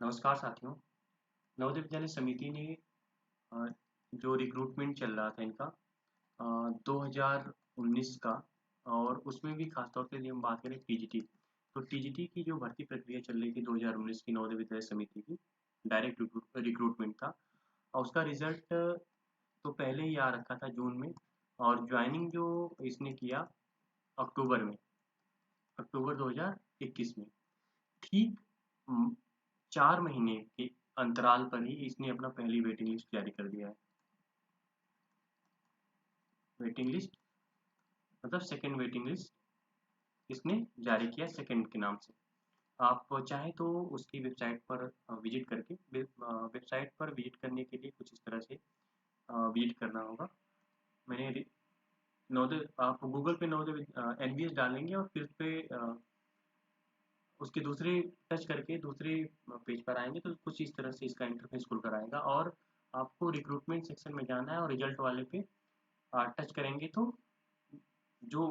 नमस्कार साथियों। नवोदय विद्यालय समिति ने अ, जो रिक्रूटमेंट चल रहा था इनका 2019 का, और उसमें भी खासतौर से यदि हम बात करें टीजीटी, तो टीजीटी की जो भर्ती प्रक्रिया चल रही थी 2019 की नवोदय विद्यालय समिति की, डायरेक्ट रिक्रूटमेंट था। और उसका रिजल्ट तो पहले ही आ रखा था जून में, और ज्वाइनिंग जो इसने किया अक्टूबर में, अक्टूबर 2021 में। ठीक 4 महीने के अंतराल पर ही इसने अपना पहली वेटिंग लिस्ट जारी कर दिया है। वेटिंग लिस्ट मतलब सेकंड वेटिंग लिस्ट इसने जारी किया सेकंड के नाम से। आप चाहें तो उसकी वेबसाइट पर विजिट करके, वेबसाइट पर विजिट करने के लिए कुछ इस तरह से विजिट करना होगा। मैंने नवोदय, आप गूगल पे नवोदय एनवीएस डालेंगे और फिर उस पे उसके दूसरे टच करके दूसरे पेज पर आएंगे तो कुछ इस तरह से इसका इंटरफेस खुल कर आएगा, और आपको रिक्रूटमेंट सेक्शन में जाना है और रिजल्ट वाले पे टच करेंगे तो जो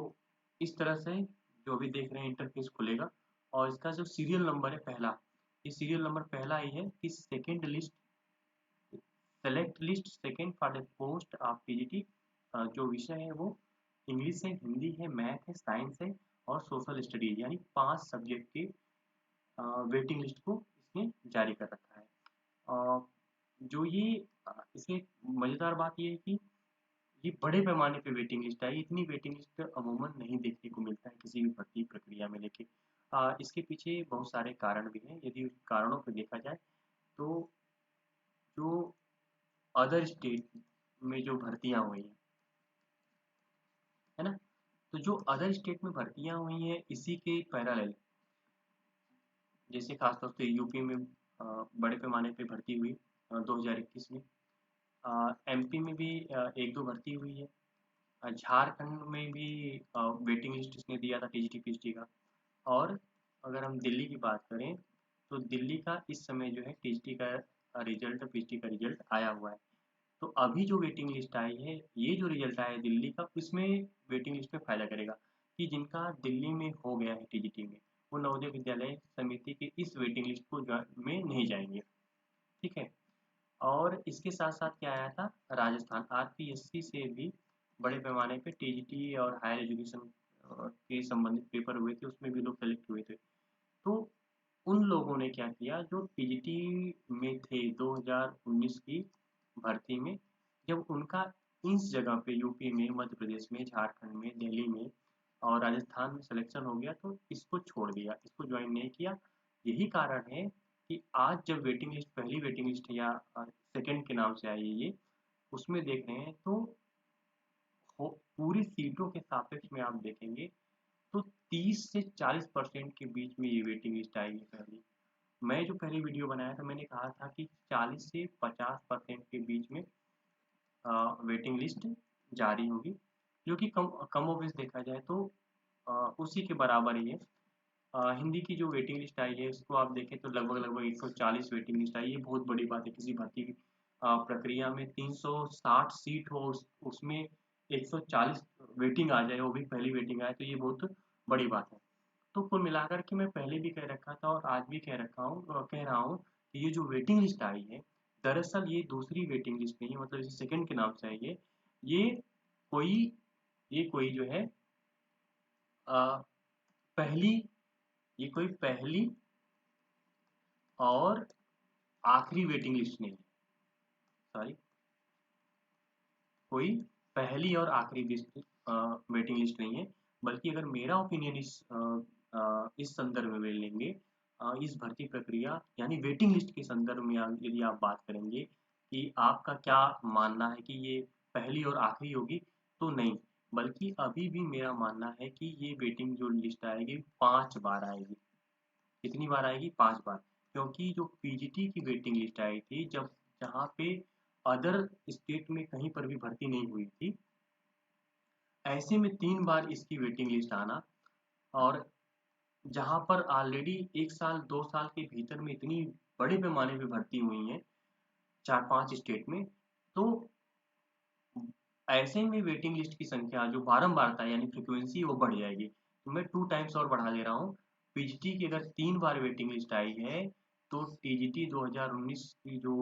इस तरह से जो अभी देख रहे हैं इंटरफेस खुलेगा। और इसका जो सीरियल नंबर है पहला, ये सीरियल नंबर पहला ही है कि second list, select list second for the post of PGT. जो विषय है वो इंग्लिश है, हिंदी है, मैथ है, साइंस है और सोशल स्टडीज, यानी 5 सब्जेक्ट के वेटिंग लिस्ट को इसने जारी कर रखा है। अ, जो ये इसमें मज़ेदार बात ये है कि ये बड़े पैमाने पे वेटिंग लिस्ट आई। इतनी वेटिंग लिस्ट अमूमन नहीं देखने को मिलता है किसी भी भर्ती प्रक्रिया में। लेकिन इसके पीछे बहुत सारे कारण भी हैं। यदि उस कारणों को देखा जाए तो जो अदर स्टेट में जो भर्तियां हुई हैं, है ना, तो जो अदर स्टेट में भर्तियां हुई हैं इसी के पैरेलल, जैसे खासतौर से यूपी में बड़े पैमाने पे भर्ती हुई 2021 में। एमपी में भी एक दो भर्ती हुई है। झारखंड में भी वेटिंग लिस्ट इसने दिया था टीजीटी पीएचडी का। और अगर हम दिल्ली की बात करें तो दिल्ली का इस समय जो है टीजीटी का रिजल्ट, पीजीटी का रिजल्ट आया हुआ है। तो अभी जो वेटिंग लिस्ट आई है, ये जो रिजल्ट आया है दिल्ली का, इसमें वेटिंग लिस्ट में फायदा करेगा कि जिनका दिल्ली में हो गया है टीजीटी में, वो नवोदय विद्यालय समिति की इस वेटिंग लिस्ट को में नहीं जाएंगे। ठीक है। और इसके साथ साथ क्या आया था, राजस्थान आरपीएससी से भी बड़े पैमाने पे टीजीटी और हायर एजुकेशन के संबंधित पेपर हुए थे, उसमें भी लोग सेलेक्ट हुए थे। तो उन लोगों ने क्या किया जो टीजीटी में थे 2019 की भर्ती में, जब उनका इस जगह पे यूपी में, मध्य प्रदेश में, झारखंड में, दिल्ली में और राजस्थान में सिलेक्शन हो गया तो इसको छोड़ दिया, इसको ज्वाइन नहीं किया। यही कारण है कि आज जब वेटिंग लिस्ट, पहली वेटिंग लिस्ट या सेकंड के नाम से आई है ये, उसमें देख रहे हैं तो पूरी सीटों के सापेक्ष में आप देखेंगे तो 30 से 40% के बीच में ये वेटिंग लिस्ट आएगी पहली। मैं जो पहली वीडियो बनाया था मैंने कहा था कि 40 से 50% के बीच में वेटिंग लिस्ट जारी होगी, जो कि कम कमोबेश देखा जाए तो उसी के बराबर ही है। हिंदी की जो वेटिंग लिस्ट आई है उसको आप देखें तो लगभग लगभग 140 वेटिंग लिस्ट आई है। बहुत बड़ी बात है किसी भर्ती की प्रक्रिया में 360 सीट हो, उसमें 140 वेटिंग आ जाए, वो भी पहली वेटिंग आए, तो ये बहुत बड़ी बात है। तो कुल मिलाकर के मैं पहले भी कह रखा था और आज भी कह रहा हूँ कि ये जो वेटिंग लिस्ट आई है, दरअसल ये दूसरी वेटिंग लिस्ट नहीं है, मतलब इसे सेकंड के नाम से आई है। ये कोई ये कोई जो है अ, पहली ये कोई पहली और आखिरी वेटिंग लिस्ट नहीं है। सॉरी, कोई पहली और आखिरी लिस्ट वेटिंग लिस्ट नहीं है। बल्कि अगर मेरा ओपिनियन इस संदर्भ में लेंगे, इस भर्ती प्रक्रिया यानी वेटिंग लिस्ट के संदर्भ में यदि आप बात करेंगे कि आपका क्या मानना है कि ये पहली और आखिरी होगी, तो नहीं, बल्कि अभी भी मेरा मानना है कि ये वेटिंग जो लिस्ट आएगी 5 बार आएगी। कितनी बार आएगी? 5 बार। क्योंकि जो पीजीटी की वेटिंग लिस्ट आई थी, जब जहाँ पे अदर स्टेट में कहीं पर भी भर्ती नहीं हुई थी, ऐसे में 3 बार इसकी वेटिंग लिस्ट आना, और जहाँ पर ऑलरेडी 1 साल 2 साल के भीतर में इतनी बड़े पैमाने पे भर्ती हुई हैं 4-5 स्टेट में, तो ऐसे में वेटिंग लिस्ट की संख्या जो बारंबारता यानी फ्रीक्वेंसी वो बढ़ जाएगी। तो मैं 2 टाइम्स और बढ़ा दे रहा हूँ। पीजीटी की अगर 3 बार वेटिंग लिस्ट आई है तो टीजीटी 2019 की जो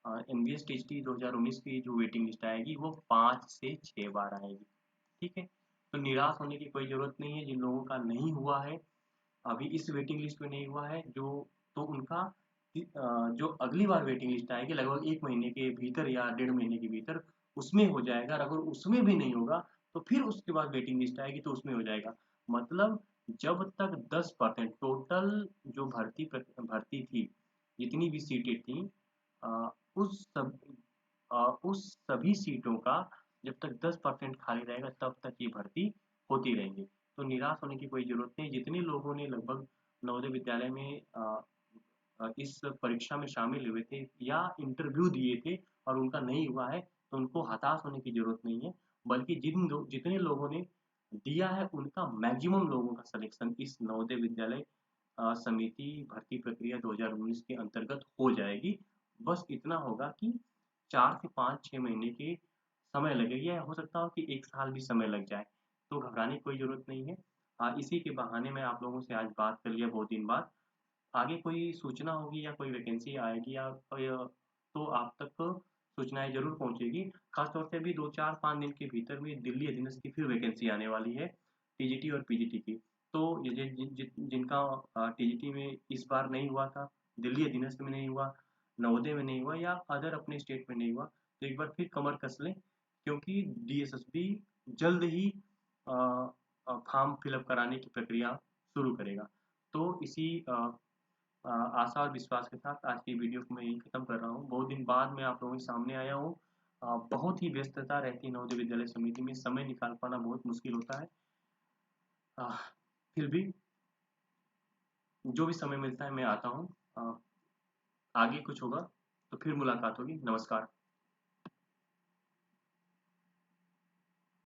एमबीएस टीजीटी 2019 की जो वेटिंग लिस्ट आएगी वो 5 से 6 बार आएगी। ठीक है, तो निराश होने की कोई ज़रूरत नहीं है। जिन लोगों का नहीं हुआ है, अभी इस वेटिंग लिस्ट में नहीं हुआ है, जो तो उनका जो अगली बार वेटिंग लिस्ट आएगी लगभग 1 महीने के भीतर या 1.5 महीने के भीतर उसमें हो जाएगा, और अगर उसमें भी नहीं होगा तो फिर उसके बाद वेटिंग लिस्ट आएगी तो उसमें हो जाएगा। मतलब जब तक 10% टोटल जो भर्ती थी, जितनी भी सीटें थी, अ, उस सब उस सभी सीटों का जब तक 10% खाली रहेगा तब तक ये भर्ती होती रहेंगी। तो निराश होने की कोई ज़रूरत नहीं। जितने लोगों ने लगभग नवोदय विद्यालय में इस परीक्षा में शामिल हुए थे या इंटरव्यू दिए थे और उनका नहीं हुआ है, तो उनको हताश होने की ज़रूरत नहीं है। बल्कि जितने लोगों ने दिया है उनका मैक्सिमम लोगों का सिलेक्शन इस नवोदय विद्यालय समिति भर्ती प्रक्रिया 2019 के अंतर्गत हो जाएगी। बस इतना होगा कि 4 से 5-6 महीने के समय लगेगा, या हो सकता हो कि 1 साल भी समय लग जाए। तो घबराने की कोई ज़रूरत नहीं है। इसी के बहाने मैं आप लोगों से आज बात कर लिया बहुत दिन बाद। आगे कोई सूचना होगी या कोई वैकेंसी आएगी या तो आप तक सूचनाएँ ज़रूर पहुँचेगी। ख़ास तौर से अभी 2-4-5 दिन के भीतर में दिल्ली अधीनस्थ की फिर वैकेंसी आने वाली है, टीजीटी और पीजीटी की। तो ये जिनका टीजीटी में इस बार नहीं हुआ था, दिल्ली अधीनस्थ में नहीं हुआ, नवोदय में नहीं हुआ या अदर अपने स्टेट में नहीं हुआ, तो एक बार फिर कमर कस लें, क्योंकि डीएसएसबी जल्द ही फॉर्म फिलअप कराने की प्रक्रिया शुरू करेगा। तो इसी आशा और विश्वास के साथ आज की वीडियो को मैं यहीं खत्म कर रहा हूँ। बहुत दिन बाद मैं आप लोगों के सामने आया हूँ। बहुत ही व्यस्तता रहती है नवोदय विद्यालय समिति में, समय निकाल पाना बहुत मुश्किल होता है। अ, फिर भी जो भी समय मिलता है मैं आता हूँ। आगे कुछ होगा तो फिर मुलाकात होगी। नमस्कार।